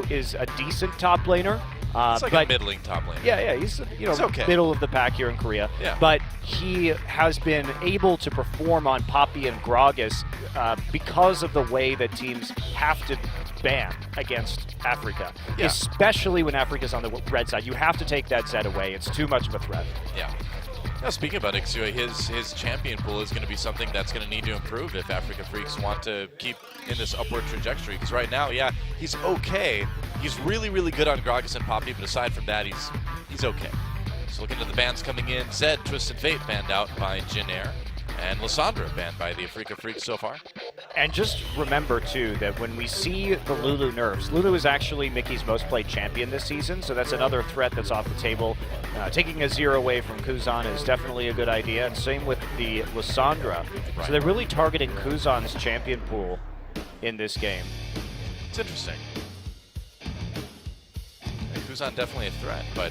is a decent top laner. It's like a middling top laner. Yeah, he's okay. Middle of the pack here in Korea. Yeah. But he has been able to perform on Poppy and Gragas because of the way that teams have to ban against Afreeca. Yeah. Especially when Afreeca's on the red side. You have to take that Zed away. It's too much of a threat. Yeah. Now, speaking about Ixu, his champion pool is going to be something that's going to need to improve if Afreeca Freecs want to keep in this upward trajectory. Because right now, yeah, he's okay. He's really, really good on Gragas and Poppy, but aside from that, he's okay. So looking at the bans coming in, Zed, Twisted Fate banned out by Jinair, and Lissandra banned by the Afreeca Freecs so far. And just remember, too, that when we see the Lulu nerfs, Lulu is actually Mickey's most played champion this season, so that's another threat that's off the table. Taking a 0 away from Kuzan is definitely a good idea, and same with the Lissandra. Right. So they're really targeting Kuzan's champion pool in this game. It's interesting. Kuzan definitely a threat, but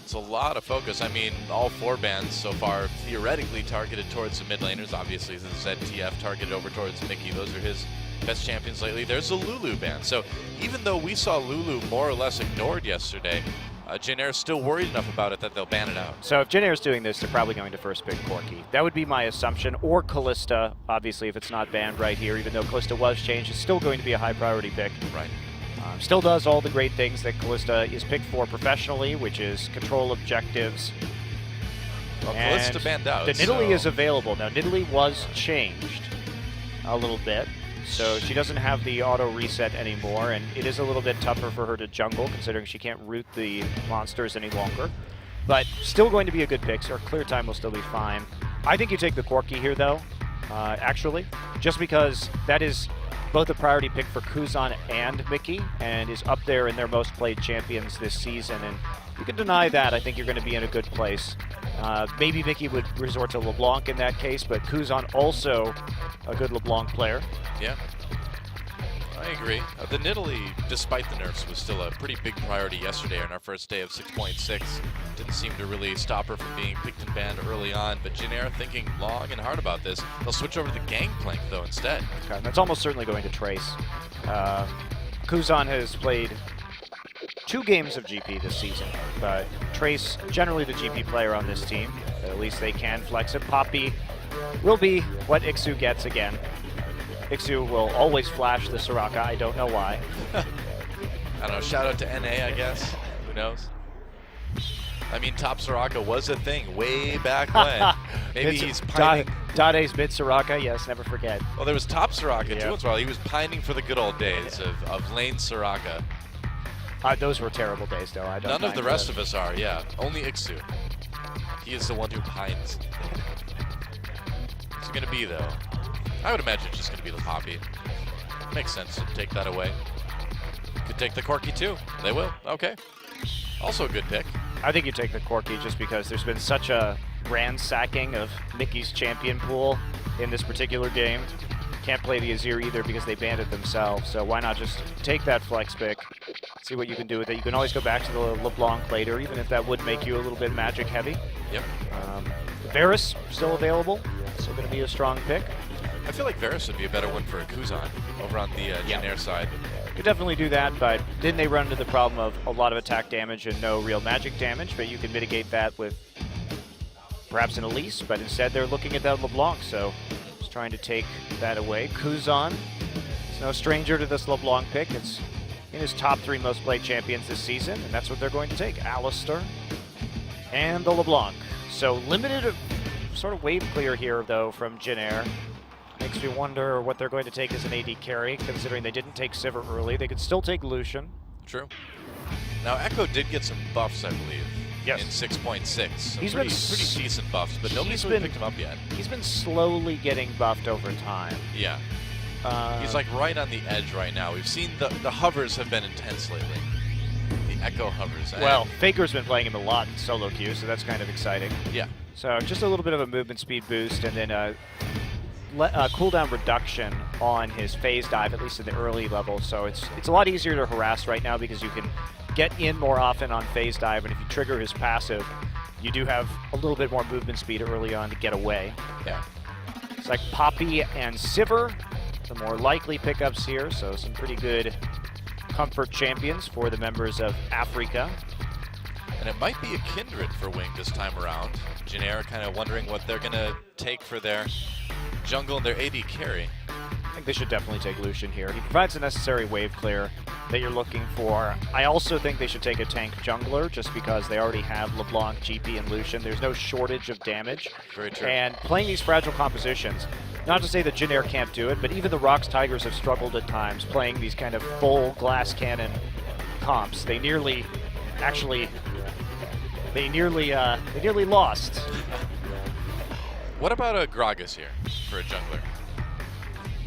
it's a lot of focus. I mean, all 4 bans so far theoretically targeted towards the mid laners. Obviously, the ZTF targeted over towards Mickey. Those are his best champions lately. There's a Lulu ban. So even though we saw Lulu more or less ignored yesterday, Jinair's still worried enough about it that they'll ban it out. So if Jinair's doing this, they're probably going to first pick Corki. That would be my assumption. Or Callista, obviously, if it's not banned right here. Even though Callista was changed, it's still going to be a high priority pick. Right. Still does all the great things that Callista is picked for professionally, which is control objectives. Well, Callista banned out. The Nidalee is available. Now, Nidalee was changed a little bit, so she doesn't have the auto reset anymore, and it is a little bit tougher for her to jungle, considering she can't root the monsters any longer. But still going to be a good pick, so her clear time will still be fine. I think you take the Corki here, though, actually, just because that is both a priority pick for Kuzan and Mickey, and is up there in their most played champions this season. And you can deny that, I think you're going to be in a good place. Maybe Mickey would resort to LeBlanc in that case, but Kuzan also a good LeBlanc player. Yeah, I agree. The Nidalee, despite the nerfs, was still a pretty big priority yesterday on our first day of 6.6. Didn't seem to really stop her from being picked and banned early on, but Jinair thinking long and hard about this. They'll switch over to the Gangplank, though, instead. Okay, that's almost certainly going to Trace. Kuzan has played 2 games of GP this season, but Trace, generally the GP player on this team. At least they can flex it. Poppy will be what Ixu gets again. Ixu will always flash the Soraka. I don't know why. I don't know. Shout out to NA, I guess. Who knows? I mean, top Soraka was a thing way back when. Maybe he's pining. Dade's mid Soraka, yes, never forget. Well, there was top Soraka Yeah. too once in a while. He was pining for the good old days of lane Soraka. Those were terrible days, though. I don't None of mind the rest of us are, yeah. Only Ixu. He is the one who pines. What's it going to be, though? I would imagine it's just going to be the Poppy. Makes sense to take that away. Could take the Corki, too. They will. Okay. Also a good pick. I think you take the Corki just because there's been such a ransacking of Mickey's champion pool in this particular game. Can't play the Azir either because they banned it themselves, so why not just take that flex pick, see what you can do with it. You can always go back to the LeBlanc later, even if that would make you a little bit magic heavy. Yep. Varus still available, still going to be a strong pick. I feel like Varus would be a better one for Kuzan over on the Jinair side. Could definitely do that, but then they run into the problem of a lot of attack damage and no real magic damage, but you can mitigate that with perhaps an Elise, but instead they're looking at that LeBlanc, so just trying to take that away. Kuzan is no stranger to this LeBlanc pick. It's in his top 3 most played champions this season, and that's what they're going to take. Alistair and the LeBlanc. So limited sort of wave clear here, though, from Jinair. Makes me wonder what they're going to take as an AD carry, considering they didn't take Sivir early. They could still take Lucian. True. Now, Echo did get some buffs, I believe, Yes. in 6.6. He's pretty been decent buffs, but nobody's really picked him up yet. He's been slowly getting buffed over time. Yeah. He's like right on the edge right now. We've seen the hovers have been intense lately. The Echo hovers. Well, Faker's been playing him a lot in solo queue, so that's kind of exciting. Yeah. So just a little bit of a movement speed boost, and then cooldown reduction on his phase dive, at least in the early level. So it's a lot easier to harass right now because you can get in more often on phase dive, and if you trigger his passive, you do have a little bit more movement speed early on to get away. Yeah. It's like Poppy and Sivir, the more likely pickups here, so some pretty good comfort champions for the members of Afreeca. And it might be a Kindred for Wing this time around. Janair kind of wondering what they're going to take for their jungle and their AD carry. I think they should definitely take Lucian here. He provides the necessary wave clear that you're looking for. I also think they should take a tank jungler just because they already have LeBlanc, GP, and Lucian. There's no shortage of damage. Very true. And playing these fragile compositions, not to say that Janair can't do it, but even the Rocks Tigers have struggled at times playing these kind of full glass cannon comps. They nearly lost. What about a Gragas here for a jungler?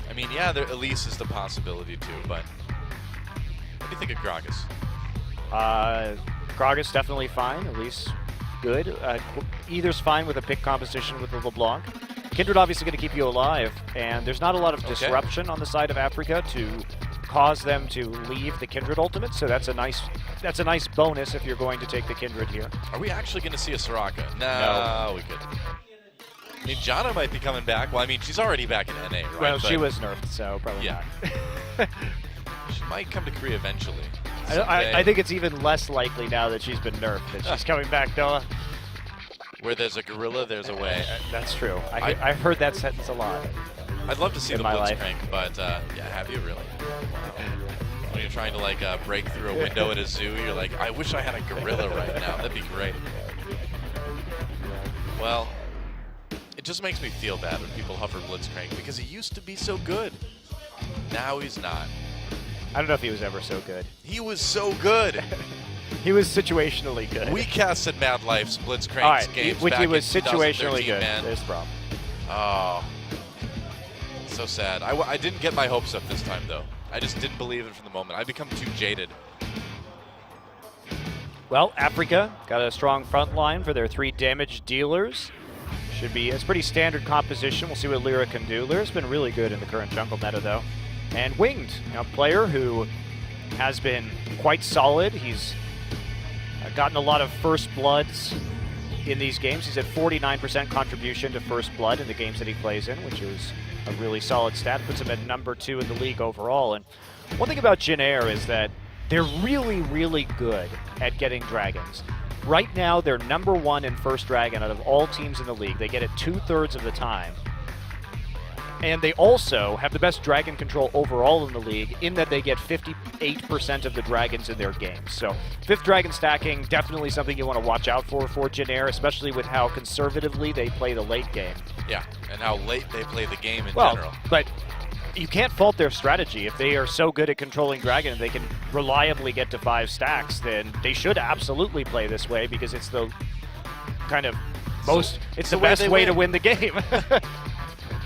I mean, yeah, Elise is the possibility too, but what do you think of Gragas? Gragas definitely fine, Elise good. Either's fine with a pick composition with the LeBlanc. Kindred obviously going to keep you alive, and there's not a lot of disruption on the side of Afreeca to cause them to leave the Kindred ultimate, so that's a nice bonus if you're going to take the Kindred here. Are we actually going to see a Soraka? No, we could. I mean, Janna might be coming back. Well, I mean, she's already back in NA, right? Well, she was nerfed, so probably not. She might come to Korea eventually. I think it's even less likely now that she's been nerfed that she's coming back, Noah. Where there's a gorilla, there's a way. That's true. I've heard that sentence a lot. I'd love to see the life. Blitzcrank, but yeah, have you really? Wow. When you're trying to like break through a window at a zoo, you're like, I wish I had a gorilla right now. That'd be great. Well, it just makes me feel bad when people hover Blitzcrank because he used to be so good. Now he's not. I don't know if he was ever so good. He was so good. He was situationally good. We casted Mad Life's Blitzcrank's games when back he was in situationally good. Man. There's the problem. Oh, so sad. I didn't get my hopes up this time, though. I just didn't believe it from the moment. I've become too jaded. Well, Afreeca got a strong front line for their 3 damage dealers. It's pretty standard composition. We'll see what Lyra can do. Lyra's been really good in the current jungle meta, though. And Winged, a player who has been quite solid. He's gotten a lot of first bloods in these games. He's at 49% contribution to first blood in the games that he plays in, which is a really solid stat. Puts him at #2 in the league overall. And one thing about Janair is that they're really, really good at getting dragons. Right now, they're #1 in first dragon out of all teams in the league. They get it 2/3 of the time. And they also have the best dragon control overall in the league in that they get 58% of the dragons in their games. So 5th dragon stacking, definitely something you want to watch out for Janair, especially with how conservatively they play the late game. Yeah, and how late they play the game in general. general. But you can't fault their strategy. If they are so good at controlling dragon and they can reliably get to 5 stacks, then they should absolutely play this way because it's the kind of it's the best way to win the game.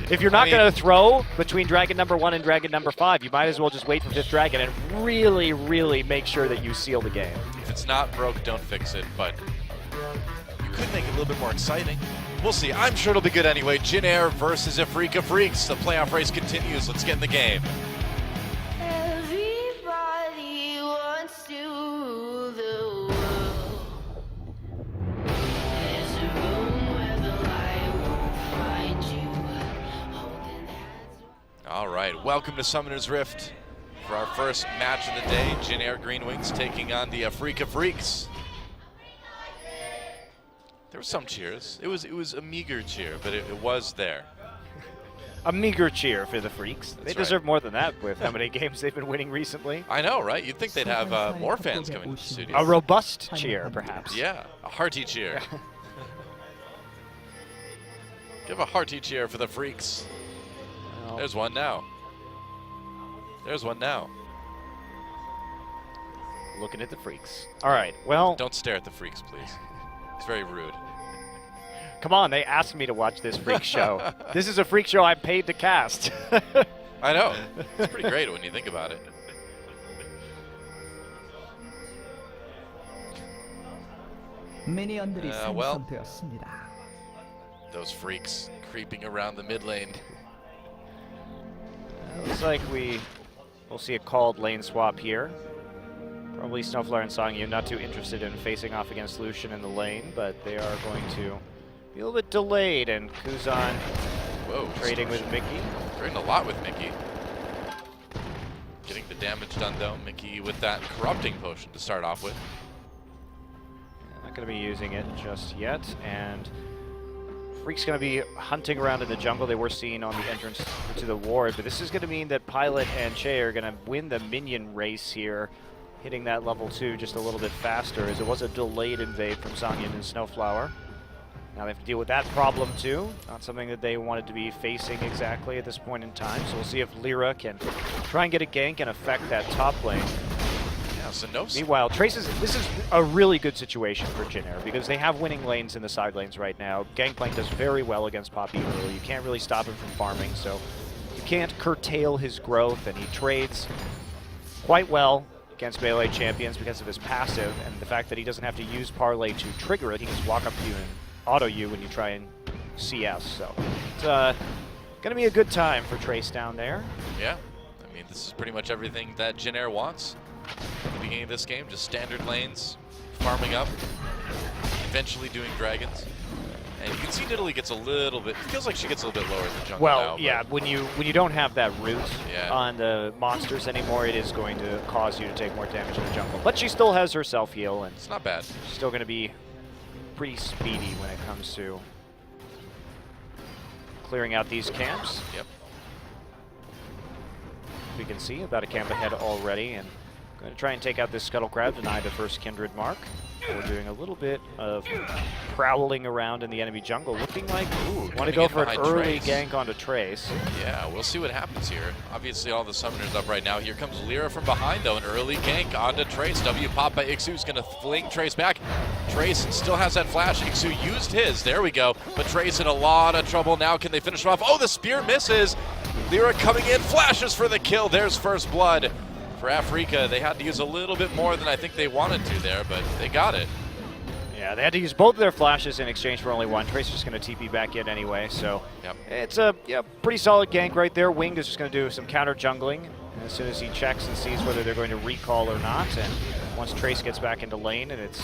If you're not going to throw between dragon #1 and dragon #5, you might as well just wait for 5th dragon and really, really make sure that you seal the game. If it's not broke, don't fix it, but you could make it a little bit more exciting. We'll see. I'm sure it'll be good anyway. Janair versus Afreeca Freecs. The playoff race continues. Let's get in the game. Everybody wants to rule the world. There's a room where the light won't find you. Holding hands. All right, welcome to Summoner's Rift for our first match of the day. Janair Green Wings taking on the Afreeca Freecs. There were some cheers. It was a meager cheer, but it was there. A meager cheer for the Freecs. They deserve more than that with how many games they've been winning recently. I know, right? You'd think they'd have more fans coming to the studio. A robust cheer, perhaps. Yeah, a hearty cheer. Give a hearty cheer for the Freecs. Well, there's one now. There's one now. Looking at the Freecs. All right, well. Don't stare at the Freecs, please. It's very rude. Come on, they asked me to watch this freak show. This is a freak show I'm paid to cast. I know. It's pretty great when you think about it. Well, those Freecs creeping around the mid lane. Looks like we'll see a called lane swap here. Probably Snowflare and Songyu not too interested in facing off against Lucian in the lane, but they are going to be a little bit delayed, and Kuzan trading with Mickey. Trading a lot with Mickey. Getting the of damage done though. Mickey with that corrupting potion to start off with. Not going to be using it just yet, and Freecs going to be hunting around in the jungle. They were seen on the entrance to the ward, but this is going to mean that Pilot and Che are going to win the minion race here, hitting that level 2 just a little bit faster, as it was a delayed invade from Sanyan and Snowflower. Now they have to deal with that problem too. Not something that they wanted to be facing exactly at this point in time. So we'll see if Lyra can try and get a gank and affect that top lane. Yeah, so no. Meanwhile, this is a really good situation for Jin Air because they have winning lanes in the side lanes right now. Gangplank does very well against Poppy early. You can't really stop him from farming, so you can't curtail his growth, and he trades quite well against melee champions because of his passive and the fact that he doesn't have to use Parlay to trigger it. He can just walk up to you and auto you when you try and CS. So it's going to be a good time for Trace down there. Yeah, I mean, this is pretty much everything that Jin Air wants. At the beginning of this game, just standard lanes, farming up, eventually doing dragons. And you can see Nidalee gets a little bit, feels like she gets a little bit lower in the jungle now. Well, yeah, when you don't have that root Yeah. on the monsters anymore, it is going to cause you to take more damage in the jungle. But she still has her self-heal, and It's not bad. she's still going to be pretty speedy when it comes to clearing out these camps. Yep. We can see about a camp ahead already, and going to try and take out this Scuttle Crab, deny the first Kindred mark. We're doing a little bit of prowling around in the enemy jungle, looking like, ooh, want to go for an early gank onto Trace. Yeah, we'll see what happens here. Obviously, all the summoners up right now. Here comes Lyra from behind, though. An early gank onto Trace. W pop by Ixu's going to fling Trace back. Trace still has that flash. Ixu used his. There we go. But Trace in a lot of trouble now. Can they finish him off? Oh, the spear misses. Lyra coming in. Flashes for the kill. There's first blood. For Afreeca, they had to use a little bit more than I think they wanted to there, but they got it. Yeah, they had to use both of their flashes in exchange for only one. Trace is just going to TP back in anyway, so Yep. it's a pretty solid gank right there. Winged is just going to do some counter jungling as soon as he checks and sees whether they're going to recall or not. And once Trace gets back into lane, and it's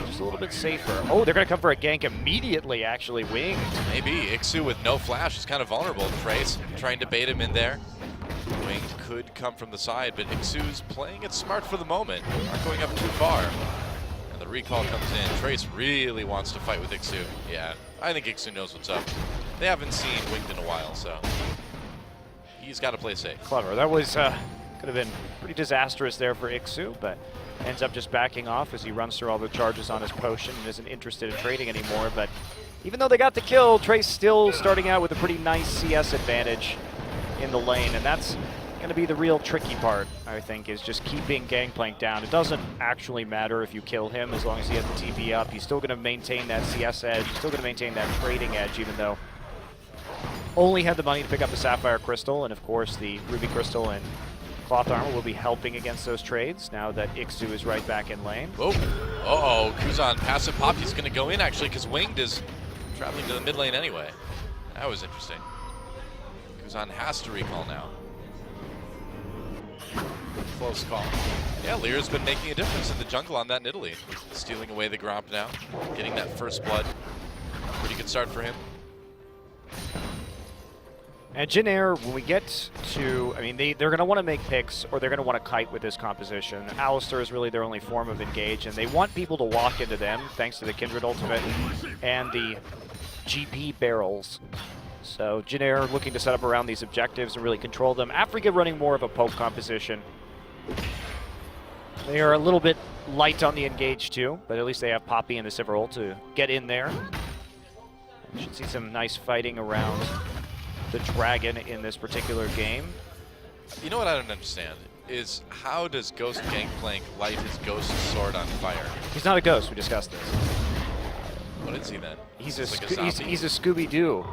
just a little bit safer. Oh, they're going to come for a gank immediately, actually. Winged. Maybe. Ixu with no flash is kind of vulnerable. Trace trying to bait him in there. Winged could come from the side, but Ixu's playing it smart for the moment. Not going up too far. And the recall comes in. Trace really wants to fight with Ixu. Yeah, I think Ixu knows what's up. They haven't seen Winged in a while, so he's got to play safe. Clever. That was could have been pretty disastrous there for Ixu, but ends up just backing off as he runs through all the charges on his potion and isn't interested in trading anymore. But even though they got the kill, Trace still starting out with a pretty nice CS advantage in the lane, and that's going to be the real tricky part, I think, is just keeping Gangplank down. It doesn't actually matter if you kill him as long as he has the TP up. He's still going to maintain that CS edge. He's still going to maintain that trading edge, even though only had the money to pick up the Sapphire Crystal, and of course the Ruby Crystal and Cloth Armor will be helping against those trades now that Ixu is right back in lane. Oh, uh-oh, Kuzan passive pop. He's going to go in, actually, because Winged is traveling to the mid lane anyway. That was interesting. Kuzan has to recall now. Close call. Yeah, Lyra's been making a difference in the jungle on that Nidalee. Stealing away the Gromp now, getting that first blood. Pretty good start for him. And Jin Air, when we get to, I mean, they're going to want to make picks, or they're going to want to kite with this composition. Alistar is really their only form of engage, and they want people to walk into them, thanks to the Kindred ultimate and the GP barrels. So Jin Air looking to set up around these objectives and really control them. Afreeca running more of a poke composition. They are a little bit light on the engage too, but at least they have Poppy and the Sivir ult to get in there. We should see some nice fighting around the dragon in this particular game. You know what I don't understand is how does Ghost Gangplank light his Ghost sword on fire? He's not a ghost, we discussed this. What is he then? He's He's a, like a zombie? he's a Scooby-Doo.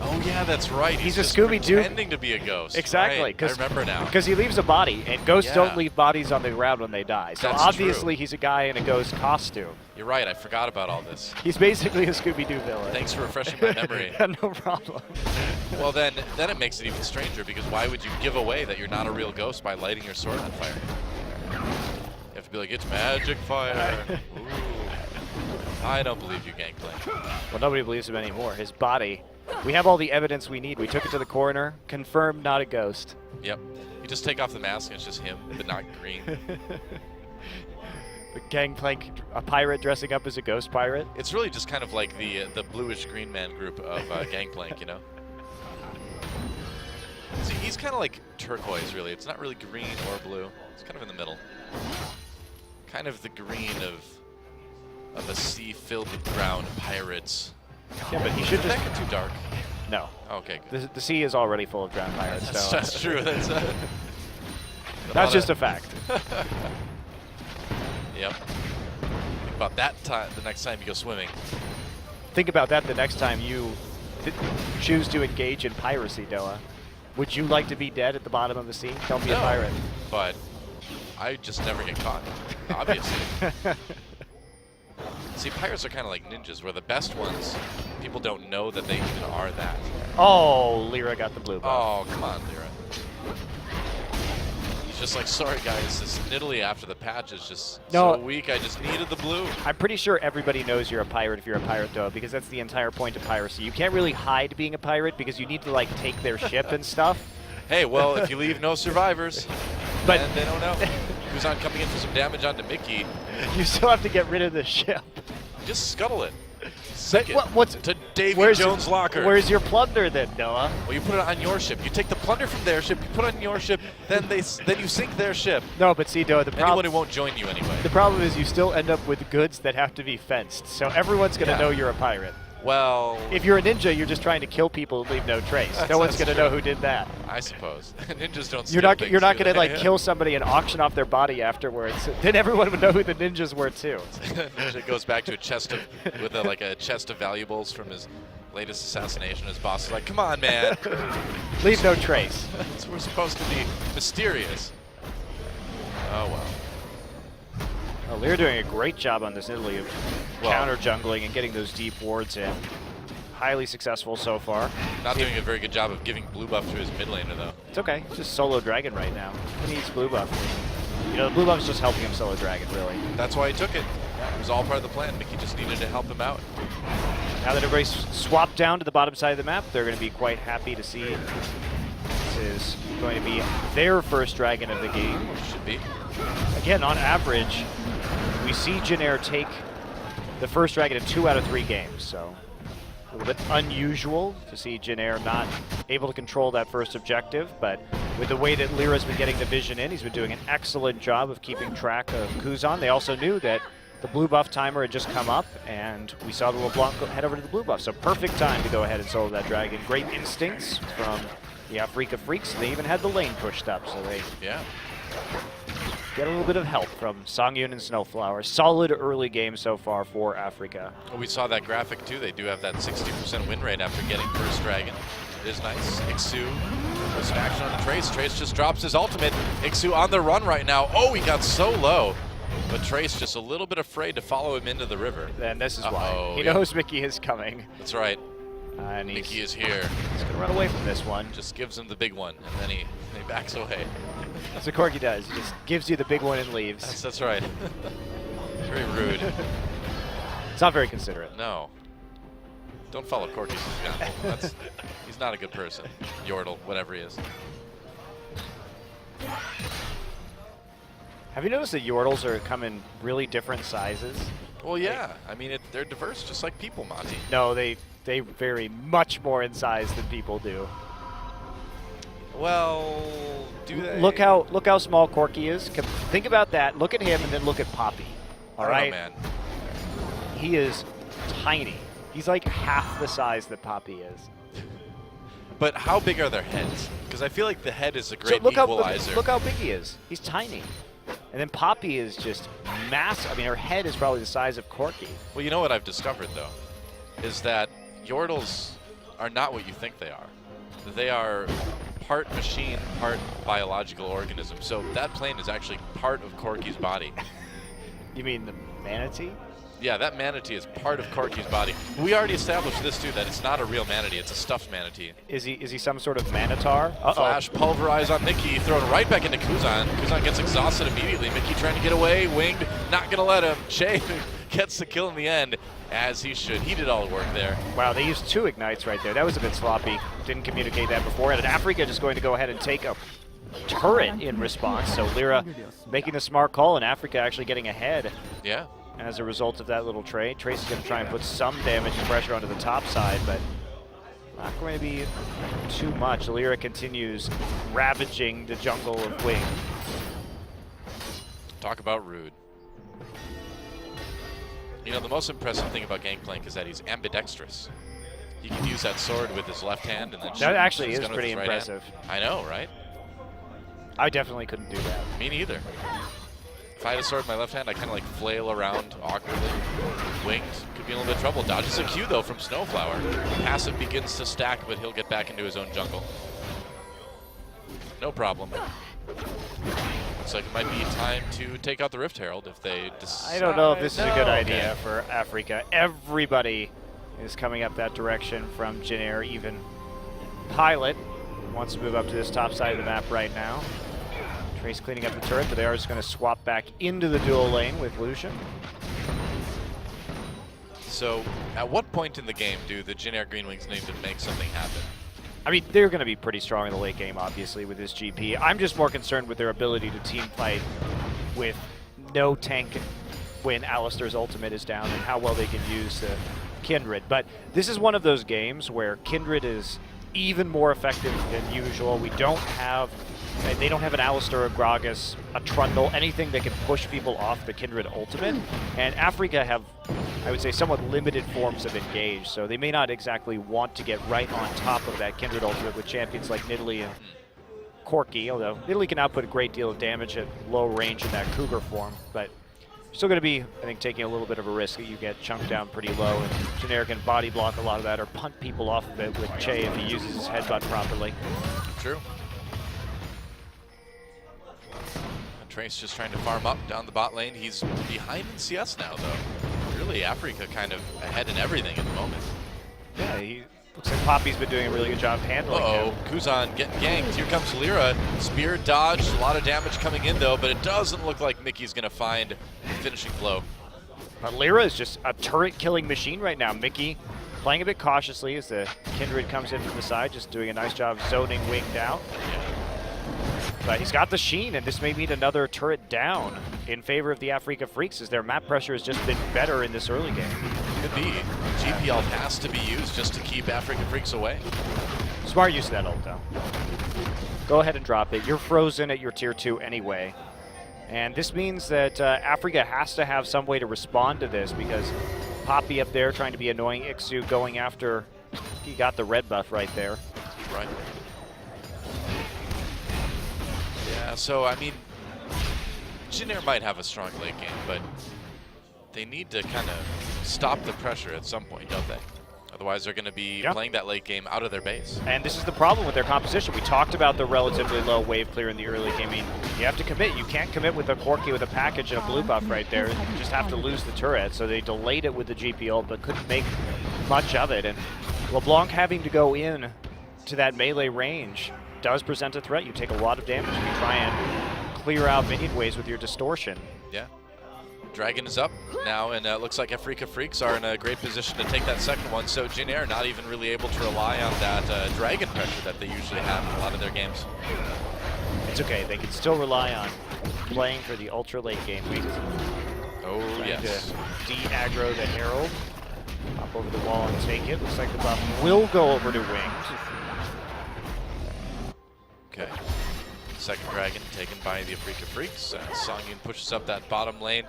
Oh yeah, that's right. He's a just Scooby-Doo. pretending to be a ghost. Exactly. Right. I remember now. Because he leaves a body, and ghosts Yeah. don't leave bodies on the ground when they die. So That's obviously true. he's a guy in a ghost costume. You're right. I forgot about all this. He's basically a Scooby-Doo villain. Thanks for refreshing my memory. Yeah, no problem. Well, then it makes it even stranger because why would you give away that you're not a real ghost by lighting your sword on fire? You have to be like, it's magic fire. Ooh. I don't believe you, Gangplank. Well, nobody believes him anymore. His body, we have all the evidence we need. We took it to the coroner, confirmed not a ghost. Yep. You just take off the mask and it's just him, but not green. Gangplank, a pirate dressing up as a ghost pirate. It's really just kind of like the bluish green man group of Gangplank, you know? See, he's kind of like turquoise, really. It's not really green or blue. It's kind of in the middle. Kind of the green of a sea filled with brown pirates. Yeah, but he should Did just... that get too dark? No. Okay, good. The sea is already full of drowned pirates. That's, so, that's true. That's just a fact. Yep. Think about that time the next time you go swimming. Think about that the next time you choose to engage in piracy, Doa. Would you like to be dead at the bottom of the sea? Don't be a pirate. But I just never get caught, obviously. See, pirates are kind of like ninjas, where the best ones, people don't know that they even are that. Oh, Lyra got the blue buff. Oh, come on, Lyra. He's just like, sorry guys, this Nidalee after the patch is just so weak, I just needed the blue. I'm pretty sure everybody knows you're a pirate if you're a pirate, though, because that's the entire point of piracy. You can't really hide being a pirate because you need to, like, take their ship and stuff. Hey, well, if you leave no survivors, but then they don't know. Kuzan coming in for some damage onto Mickey. You still have to get rid of the ship. Just scuttle it. Sick it What's to Davy Jones' locker. Where's your plunder then, Noah? Well, you put it on your ship. You take the plunder from their ship, you put it on your ship, then you sink their ship. No, but see, Noah, the problem... Anyone who won't join you anyway. The problem is you still end up with goods that have to be fenced, so everyone's going to know you're a pirate. Well... If you're a ninja, you're just trying to kill people and leave no trace. No one's going to know who did that. I suppose. Ninjas don't You're steal not going to, like, yeah. kill somebody and auction off their body afterwards. Then everyone would know who the ninjas were, too. Ninja goes back to a chest of... with a chest of valuables from his latest assassination. His boss is like, come on, man. Leave no trace. We're supposed to be mysterious. Oh, well. Well, Lyra doing a great job on this Nidalee of counter jungling and getting those deep wards in. Highly successful so far. Not doing a very good job of giving blue buff to his mid laner, though. It's okay. It's just solo dragon right now. He needs blue buff. You know, the blue buff's just helping him solo dragon, really. That's why he took it. It was all part of the plan. Mickey just needed to help him out. Now that everybody's swapped down to the bottom side of the map, they're going to be quite happy to see this is going to be their first dragon of the game. Should be. Again, on average, we see Janair take the first dragon in 2 out of 3 games, so a little bit unusual to see Janair not able to control that first objective, but with the way that Lyra's been getting the vision in, he's been doing an excellent job of keeping track of Kuzan. They also knew that the blue buff timer had just come up, and we saw the LeBlanc head over to the blue buff, so perfect time to go ahead and solo that dragon. Great instincts from the Afreeca Freecs. They even had the lane pushed up, so they get a little bit of help from Songyun and Snowflower. Solid early game so far for Afreeca. Well, we saw that graphic too. They do have that 60% win rate after getting first dragon. It is nice. Ixu with some action on the Trace. Trace just drops his ultimate. Ixu on the run right now. Oh, he got so low. But Trace just a little bit afraid to follow him into the river. And this is why. He knows Mickey is coming. That's right. And Mickey is here. He's going to run away from this one. Just gives him the big one, and then he backs away. That's what Corki does. He just gives you the big one and leaves. That's right. Very rude. It's not very considerate. No. Don't follow Corky's example. He's not a good person. Yordle, whatever he is. Have you noticed that Yordles are come in really different sizes? Well, yeah. I mean, they're diverse, just like people, Monty. No, they vary much more in size than people do. Well, do they? Look how small Corky is. Think about that. Look at him, and then look at Poppy. All right, man. He is tiny. He's like half the size that Poppy is. But how big are their heads? Because I feel like the head is a great equalizer. Look how big he is. He's tiny. And then Poppy is just massive. I mean, her head is probably the size of Corky. Well, you know what I've discovered, though, is that Yordles are not what you think they are. They are part machine, part biological organism. So that plane is actually part of Corky's body. You mean the manatee? Yeah, that manatee is part of Corky's body. We already established this, too, that it's not a real manatee. It's a stuffed manatee. Is he some sort of manotar? Flash pulverize on Mickey, thrown right back into Kuzan. Kuzan gets exhausted immediately. Mickey trying to get away, winged, not going to let him. Che gets the kill in the end, as he should. He did all the work there. Wow, they used 2 ignites right there. That was a bit sloppy. Didn't communicate that before. And Afreeca just going to go ahead and take a turret in response. So Lyra making the smart call, and Afreeca actually getting ahead. Yeah. As a result of that little trade. Trace is going to try and put some damage and pressure onto the top side, but not going to be too much. Lyra continues ravaging the jungle of Wing. Talk about rude. You know, the most impressive thing about Gangplank is that he's ambidextrous. He can use that sword with his left hand and then shoot That actually his is gun with pretty his right impressive. hand. I know, right? I definitely couldn't do that. Me neither. If I had a sword in my left hand, I kind of like flail around awkwardly. Winged could be in a little bit of trouble. Dodges a Q though from Snowflower. Passive begins to stack, but he'll get back into his own jungle. No problem. Looks like it might be time to take out the Rift Herald if they decide. I don't know if this is a good No, idea okay. for Afreeca. Everybody is coming up that direction from Jinair. Even Pilot wants to move up to this top side of the map right now. Trace cleaning up the turret, but they are just going to swap back into the dual lane with Lucian. So, at what point in the game do the Jinair Green Wings need to make something happen? I mean, they're going to be pretty strong in the late game, obviously, with this GP. I'm just more concerned with their ability to team fight with no tank when Alistar's ultimate is down and how well they can use the Kindred. But this is one of those games where Kindred is even more effective than usual. They don't have an Alistar, a Gragas, a Trundle, anything that can push people off the Kindred ultimate. And Afreeca have, I would say, somewhat limited forms of engage, so they may not exactly want to get right on top of that Kindred ultimate with champions like Nidalee and Corki, although Nidalee can output a great deal of damage at low range in that Cougar form, but still going to be, I think, taking a little bit of a risk that you get chunked down pretty low, and Jinair can body block a lot of that or punt people off of it with Che if he uses his headbutt properly. True. Trace just trying to farm up down the bot lane. He's behind in CS now, though. Really, Afreeca kind of ahead in everything at the moment. Yeah, he looks like Poppy's been doing a really good job handling him. Kuzan getting ganked. Here comes Lyra. Spear dodged. A lot of damage coming in, though, but it doesn't look like Mickey's going to find the finishing blow. But Lyra is just a turret-killing machine right now. Mickey playing a bit cautiously as the Kindred comes in from the side, just doing a nice job zoning Winged out. But he's got the Sheen, and this may mean another turret down in favor of the Afreeca Freecs, as their map pressure has just been better in this early game. Could be. GPL has to be used just to keep Afreeca Freecs away. Smart use of that ult, though. Go ahead and drop it. You're frozen at your tier 2 anyway. And this means that Afreeca has to have some way to respond to this, because Poppy up there trying to be annoying Ixu going after, he got the red buff right there. Right. Yeah, so, I mean, Jinair might have a strong late game, but they need to kind of stop the pressure at some point, don't they? Otherwise, they're going to be playing that late game out of their base. And this is the problem with their composition. We talked about the relatively low wave clear in the early game. I mean, you have to commit. You can't commit with a Corki with a package and a blue buff right there. You just have to lose the turret. So they delayed it with the GP ult, but couldn't make much of it. And LeBlanc having to go in to that melee range does present a threat. You take a lot of damage if you try and clear out minion waves with your distortion. Yeah. Dragon is up now, and it looks like Afreeca Freecs are in a great position to take that second one. So Jinair not even really able to rely on that dragon pressure that they usually have in a lot of their games. It's okay. They can still rely on playing for the ultra late game. Oh, yes. To de-aggro the Herald. Hop over the wall and take it. Looks like the buff will go over to Winged. Okay. Second dragon taken by the Afreeca Freecs. Songyun pushes up that bottom lane.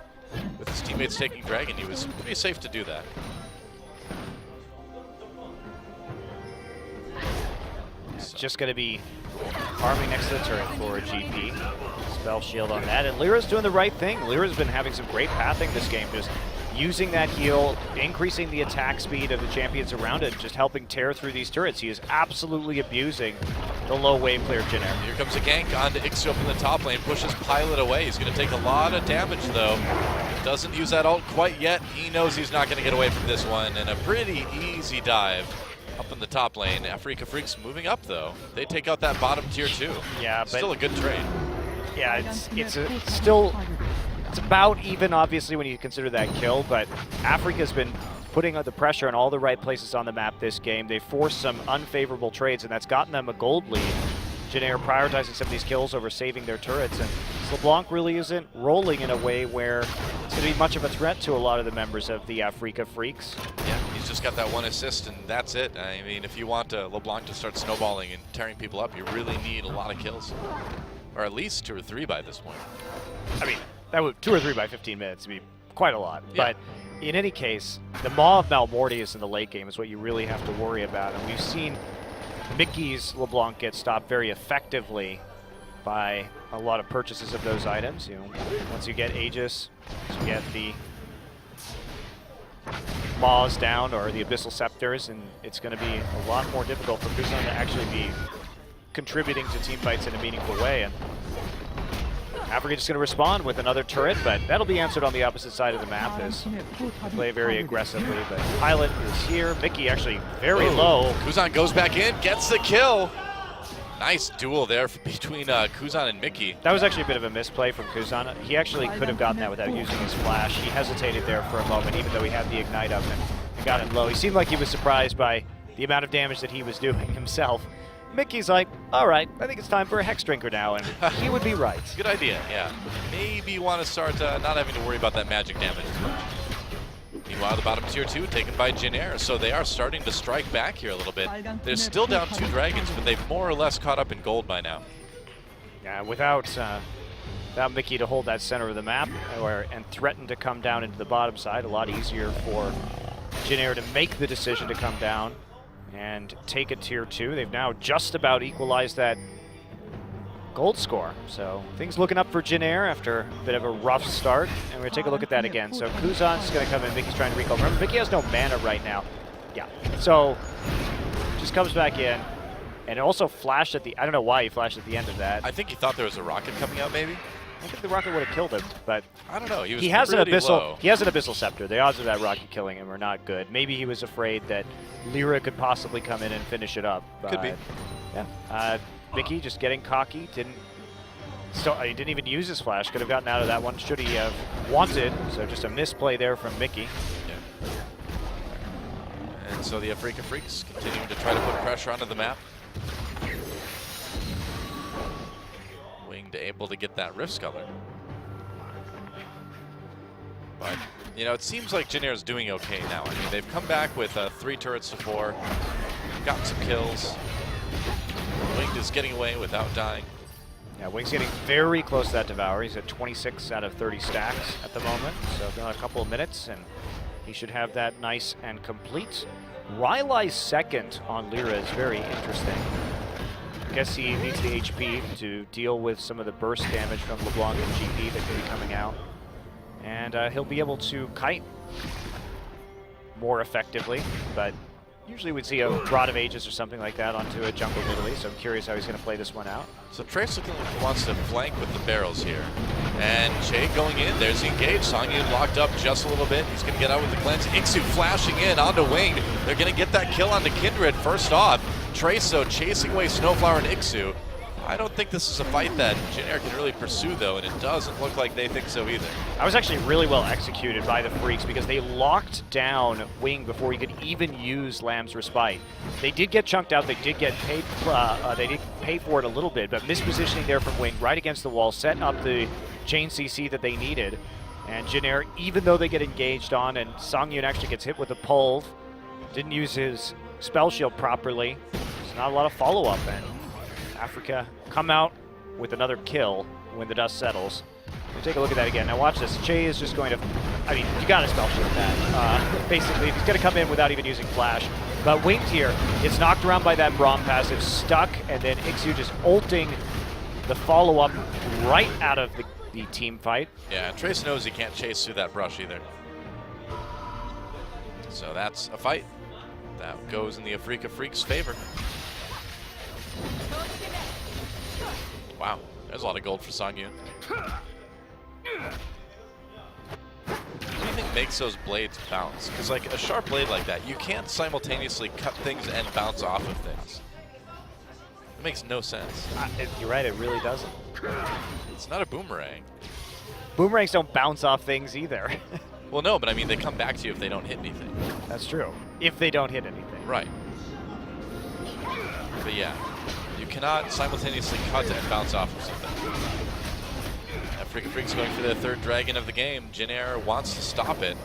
With his teammates taking dragon, he was pretty safe to do that. It's just going to be farming next to the turret for a GP. Spell shield on that, and Lyra's doing the right thing. Lyra's been having some great pathing this game, just using that heal, increasing the attack speed of the champions around it, just helping tear through these turrets. He is absolutely abusing the low wave clear Jinair. Here comes a gank onto Ixu up in the top lane, pushes Pilot away. He's going to take a lot of damage, though. Doesn't use that ult quite yet. He knows he's not going to get away from this one, and a pretty easy dive up in the top lane. Afreeca Freecs moving up, though. They take out that bottom tier 2. Yeah, but still a good trade. Yeah, it's about even, obviously, when you consider that kill, but Afreeca's been putting the pressure in all the right places on the map this game. They forced some unfavorable trades, and that's gotten them a gold lead. Janair prioritizing some of these kills over saving their turrets, and LeBlanc really isn't rolling in a way where it's going to be much of a threat to a lot of the members of the Afreeca Freecs. Yeah, he's just got that one assist, and that's it. I mean, if you want LeBlanc to start snowballing and tearing people up, you really need a lot of kills. Or at least 2 or 3 by this point. I mean, that would 2 or 3 by 15 minutes would be quite a lot. Yeah. But in any case, the Maw of Malmortius in the late game is what you really have to worry about. And we've seen Mickey's LeBlanc get stopped very effectively by a lot of purchases of those items. You know, once you get Aegis, you get the Maws down or the Abyssal Scepters, and it's going to be a lot more difficult for Kuzan to actually be contributing to team fights in a meaningful way. And Afreeca just going to respond with another turret, but that'll be answered on the opposite side of the map as they play very aggressively. But Pilot is here. Mickey actually very low. Kuzan goes back in, gets the kill. Nice duel there between Kuzan and Mickey. That was actually a bit of a misplay from Kuzan. He actually could have gotten that without using his flash. He hesitated there for a moment, even though he had the ignite up and got him low. He seemed like he was surprised by the amount of damage that he was doing himself. Mickey's like, all right, I think it's time for a Hex Drinker now, and he would be right. Good idea, yeah. Maybe you want to start not having to worry about that magic damage as much. Meanwhile, the bottom tier 2 taken by Janair, so they are starting to strike back here a little bit. They're still down 2 dragons, but they've more or less caught up in gold by now. Yeah, without Mickey to hold that center of the map and threaten to come down into the bottom side, a lot easier for Janair to make the decision to come down and take a tier 2. They've now just about equalized that gold score. So things looking up for Janair after a bit of a rough start. And we're going to take a look at that again. So Kuzan's going to come in. Mickey's trying to recall. Remember, Mickey has no mana right now. Yeah. So just comes back in. And also flashed at the, I don't know why he flashed at the end of that. I think he thought there was a rocket coming out, maybe? I think the rocket would have killed him, but I don't know. He has an pretty abyssal. low. He has an abyssal scepter. The odds of that rocket killing him are not good. Maybe he was afraid that Lyra could possibly come in and finish it up. Could be. Yeah. Mickey just getting cocky. He didn't even use his flash. Could have gotten out of that one. Should he have wanted? So just a misplay there from Mickey. Yeah. And so the Afreeca Freecs continuing to try to put pressure onto the map. Winged able to get that Rift Sculler. But, you know, it seems like Janair's doing okay now. I mean, they've come back with 3 turrets to 4, gotten some kills. Winged is getting away without dying. Yeah, Wing's getting very close to that Devour. He's at 26 out of 30 stacks at the moment. So a couple of minutes, and he should have that nice and complete. Rylai's second on Lyra is very interesting. I guess he needs the HP to deal with some of the burst damage from LeBlanc and GP that could be coming out. And he'll be able to kite more effectively, but usually we'd see a Rod of Ages or something like that onto a jungle Italy, so I'm curious how he's going to play this one out. So Trace looking like he wants to flank with the barrels here. And Che going in, there's the engage. Songyun locked up just a little bit. He's going to get out with the cleanse. Ixu flashing in onto Winged. They're going to get that kill onto Kindred first off. Trace, though, chasing away Snowflower and Ixu. I don't think this is a fight that Janair can really pursue, though, and it doesn't look like they think so either. That was actually really well executed by the Freecs because they locked down Wing before he could even use Lamb's Respite. They did get chunked out, they did get paid, they did pay for it a little bit, but mispositioning there from Wing right against the wall, set up the chain CC that they needed. And Janair, even though they get engaged on, and Songyun actually gets hit with a pulve, didn't use his spell shield properly. There's not a lot of follow-up, and Afreeca come out with another kill when the dust settles. We'll take a look at that again. Now watch this. Che is just going to, I mean, you got to spell shield that. Basically, he's going to come in without even using flash. But Winged here gets knocked around by that Braum passive, stuck, and then Ixu just ulting the follow-up right out of the team fight. Yeah, Trace knows he can't chase through that brush either. So that's a fight. That goes in the Afreeca Freecs' favor. Wow, there's a lot of gold for Songyun. What do you think makes those blades bounce? Because like a sharp blade like that, you can't simultaneously cut things and bounce off of things. It makes no sense. You're right, it really doesn't. It's not a boomerang. Boomerangs don't bounce off things either. Well, no, but I mean, they come back to you if they don't hit anything. That's true. If they don't hit anything. Right. But yeah, you cannot simultaneously cut and bounce off of something. Afreeca Freecs going for the third dragon of the game. Jinair wants to stop it.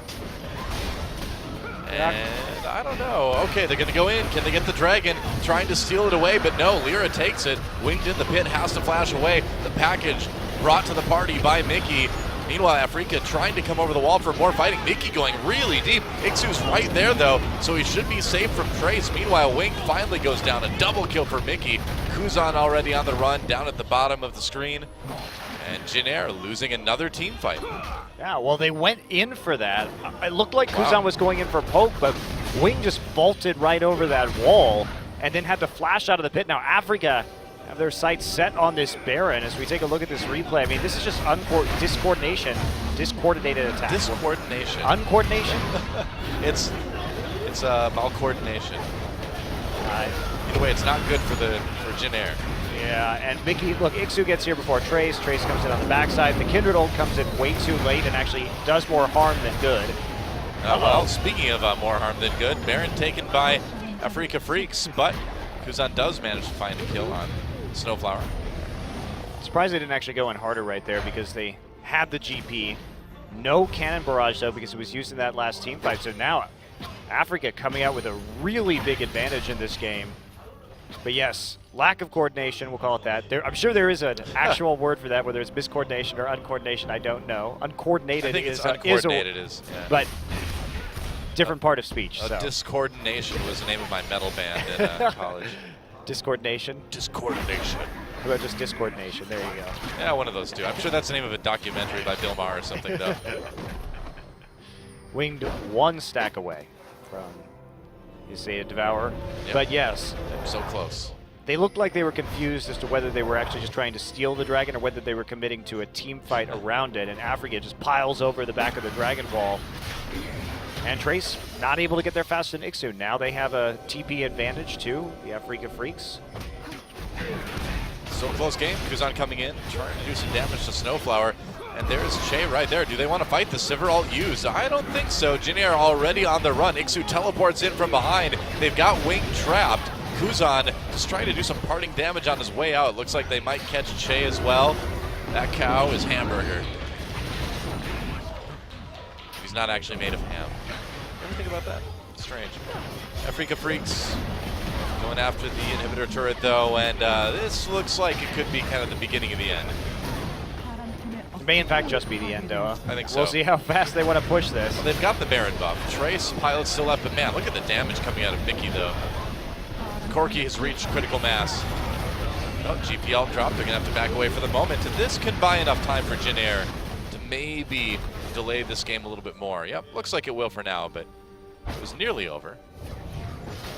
And I don't know. Okay, they're going to go in. Can they get the dragon? Trying to steal it away, but no. Lyra takes it. Winged in the pit, has to flash away. The package brought to the party by Mickey. Meanwhile, Afreeca trying to come over the wall for more fighting. Mickey going really deep. Ixu's right there, though, so he should be safe from Trace. Meanwhile, Wing finally goes down. A double kill for Mickey. Kuzan already on the run, down at the bottom of the screen. And Jinair losing another team fight. Yeah, well, they went in for that. It looked like Kuzan was going in for poke, but Wing just vaulted right over that wall and then had to flash out of the pit. Now, Afreeca have their sights set on this Baron. As we take a look at this replay, I mean, this is just discoordination, discoordinated attack. Discoordination. Uncoordination? It's malcoordination. Either way, it's not good for Jinair. Yeah, and Mickey, look, Ixu gets here before Trace. Trace comes in on the backside. The Kindred ult comes in way too late and actually does more harm than good. Well, speaking of more harm than good, Baron taken by Afreeca Freecs, but Kuzan does manage to find a kill on Snowflower. Surprised they didn't actually go in harder right there because they had the GP. No cannon barrage, though, because it was used in that last team fight. So now Afreeca coming out with a really big advantage in this game. But yes, lack of coordination, we'll call it that. I'm sure there is an actual word for that, whether it's miscoordination or uncoordination, I don't know. Uncoordinated I think is it's uncoordinated is, yeah. But different part of speech. So. Discoordination was the name of my metal band in college. Discoordination? Discoordination. How about just discoordination? There you go. Yeah, one of those two. I'm sure that's the name of a documentary by Bill Maher or something, though. Winged one stack away from a Devourer. Yep. But yes. So close. They looked like they were confused as to whether they were actually just trying to steal the dragon or whether they were committing to a team fight around it. And Afreeca just piles over the back of the Dragon Ball. And Trace not able to get there faster than Ixu. Now they have a TP advantage too, the Afreeca Freecs. So close game. Kuzan coming in, trying to do some damage to Snowflower. And there's Che right there. Do they want to fight the Sivir ult used? I don't think so. Jinair already on the run. Ixu teleports in from behind. They've got Wing trapped. Kuzan just trying to do some parting damage on his way out. It looks like they might catch Che as well. That cow is hamburger. He's not actually made of ham. Ever think about that? Strange. Afreeca Freecs going after the inhibitor turret though, and this looks like it could be kind of the beginning of the end. It may in fact just be the end, though. I think so. We'll see how fast they want to push this. Well, they've got the Baron buff. Trace, Pilot's still left, but man, look at the damage coming out of Mickey, though. Corki has reached critical mass. Oh, GPL dropped. They're going to have to back away for the moment. And this can buy enough time for Jinair to maybe delay this game a little bit more. Yep, looks like it will for now, but it was nearly over.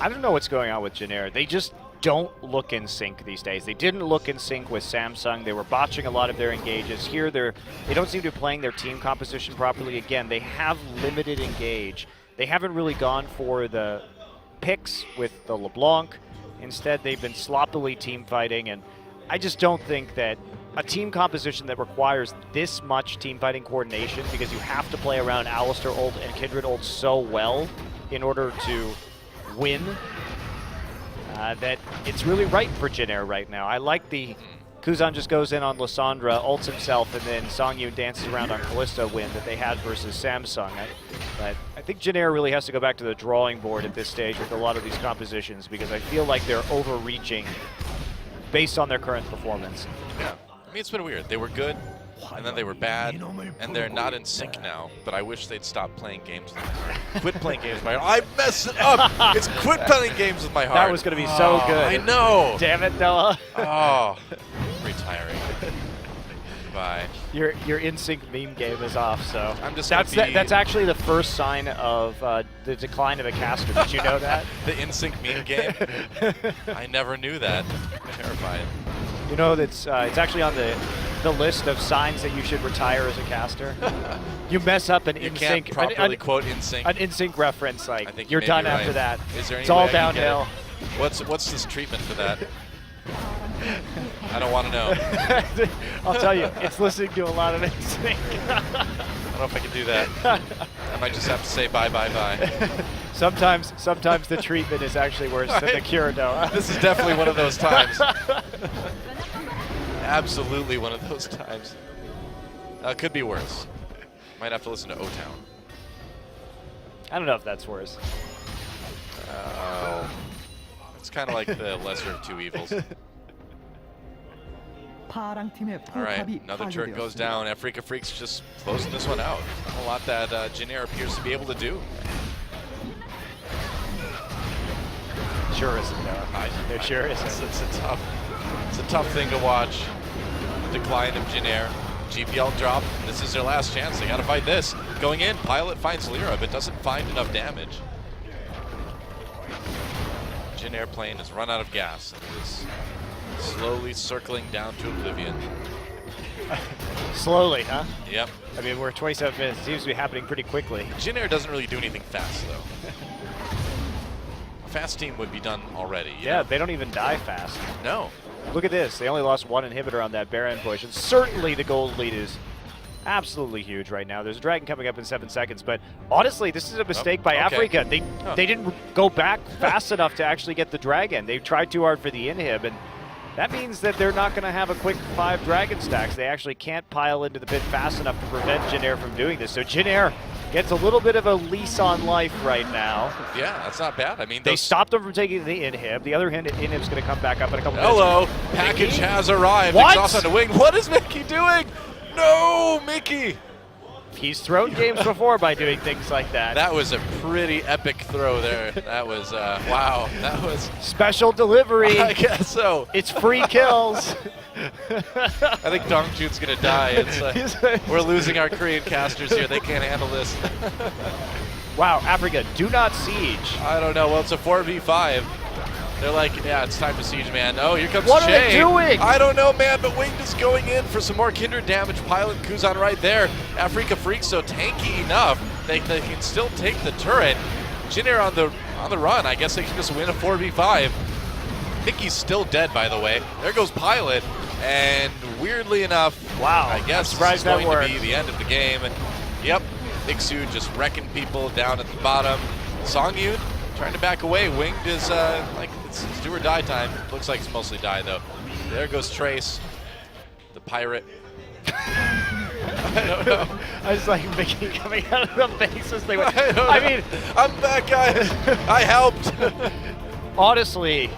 I don't know what's going on with Jinair. They just don't look in sync these days. They didn't look in sync with Samsung. They were botching a lot of their engages. Here, they don't seem to be playing their team composition properly. Again, they have limited engage. They haven't really gone for the picks with the LeBlanc. Instead, they've been sloppily team fighting, and I just don't think that a team composition that requires this much team fighting coordination, because you have to play around Alistar ult and Kindred ult so well in order to win, that it's really right for Jinair right now. I like the Kuzan just goes in on Lissandra, ults himself, and then Songyun dances around on Kalista win that they had versus Samsung. But I think Jinair really has to go back to the drawing board at this stage with a lot of these compositions, because I feel like they're overreaching based on their current performance. Yeah, I mean, it's been weird. They were good, and then they were bad, and they're not in sync now. But I wish they'd stop playing games with my heart. Quit playing games with my heart. I messed it up. It's quit playing games with my heart. That was going to be so good. I know. Damn it, Noah. Oh, retiring. Bye. Your in-sync meme game is off, so I'm just that's actually the first sign of the decline of a caster. Did you know that? The in-sync meme game? I never knew that. Terrifying. You know that's it's actually on the list of signs that you should retire as a caster. You mess up an in-sync. You can't properly quote in-sync. An in-sync reference, like I think you're done right. after that. Is there any it's all way I can get downhill. it? What's this treatment for that? I don't want to know. I'll tell you, it's listening to a lot of in-sync. I don't know if I can do that. I might just have to say bye, bye, bye. Sometimes the treatment is actually worse than the cure, Noah. This is definitely one of those times. Absolutely one of those times. Could be worse. Might have to listen to O-Town. I don't know if that's worse. It's kind of like the lesser of two evils. All right, another turret goes down. Afreeca Freecs just closing this one out. Not a lot that Janair appears to be able to do. Sure isn't, Noah. There sure isn't. It's a tough thing to watch. The decline of Janair. GPL drop. This is their last chance. They got to fight this. Going in, Pilot finds Lyra, but doesn't find enough damage. Janair plane has run out of gas and is slowly circling down to oblivion. Slowly, huh? Yep. I mean, we're 27 minutes. It seems to be happening pretty quickly. Janair doesn't really do anything fast, though. A fast team would be done already. Yeah, they don't even die fast. No. Look at this. They only lost one inhibitor on that Baron push, and certainly the gold lead is absolutely huge right now. There's a dragon coming up in 7 seconds, but honestly, this is a mistake by Afreeca. They didn't go back fast enough to actually get the dragon. They tried too hard for the inhib, and that means that they're not going to have a quick 5 dragon stacks. They actually can't pile into the pit fast enough to prevent Janair from doing this. So Janair gets a little bit of a lease on life right now. Yeah, that's not bad. I mean, they stopped them from taking the inhib. The other inhib's going to come back up in a couple Hello, minutes. package Mickey? has arrived. What? Exhaust on the wing. What is Mickey doing? No, Mickey. He's thrown games before by doing things like that. That was a pretty epic throw there. That was, wow. That was... Special delivery. I guess so. It's free kills. I think Dongchun's going to die. It's, we're losing our Korean casters here. They can't handle this. Wow, Afreeca, do not siege. I don't know. Well, it's a 4v5. They're like, yeah, it's time to siege, man. Oh, here comes What Shay. are they doing? I don't know, man, but Winged is going in for some more Kindred damage. Pilot Kuzan right there. Afreeca Freecs so tanky enough they can still take the turret. Jinair on the run. I guess they can just win a 4v5. Mickey's still dead, by the way. There goes Pilot, and weirdly enough, wow, I guess this is going to be the end of the game. And yep, Ixu just wrecking people down at the bottom. Songyun trying to back away. Winged is like it's do or die time. Looks like it's mostly die though. There goes Trace, the pirate. I don't know. I was like Mickey coming out of the bases. They went, I mean, I'm back, guys. I helped. Honestly,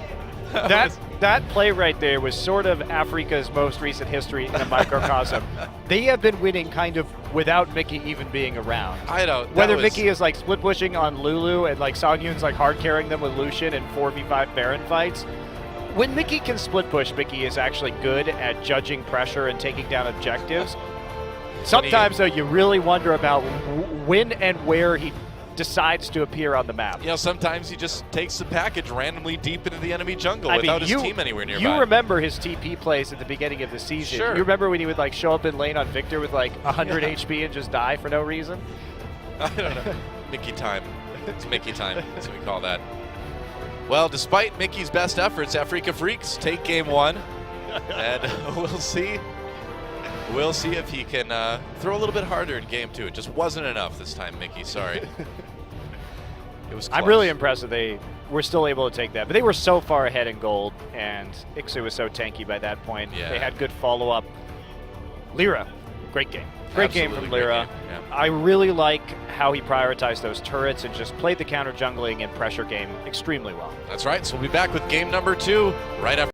that play right there was sort of Afreeca's most recent history in a microcosm. They have been winning kind of without Mickey even being around. I don't. Whether Mickey is like split pushing on Lulu and like Songyun's like hard carrying them with Lucian in 4v5 Baron fights. When Mickey can split push, Mickey is actually good at judging pressure and taking down objectives. Sometimes, though, you really wonder about when and where he decides to appear on the map. You know, sometimes he just takes the package randomly deep into the enemy jungle without his team anywhere nearby. You remember his TP plays at the beginning of the season. Sure. You remember when he would like show up in lane on Victor with like 100 HP and just die for no reason? I don't know. Mickey time. It's Mickey time. That's what we call that. Well, despite Mickey's best efforts, Afreeca Freecs take game 1. And we'll see. We'll see if he can throw a little bit harder in game 2. It just wasn't enough this time, Mickey. Sorry. It was close. I'm really impressed that they were still able to take that. But they were so far ahead in gold, and Ixu was so tanky by that point. Yeah. They had good follow-up. Lyra, great game. Great game from Lyra. Yeah. I really like how he prioritized those turrets and just played the counter jungling and pressure game extremely well. That's right. So we'll be back with game number 2 right after.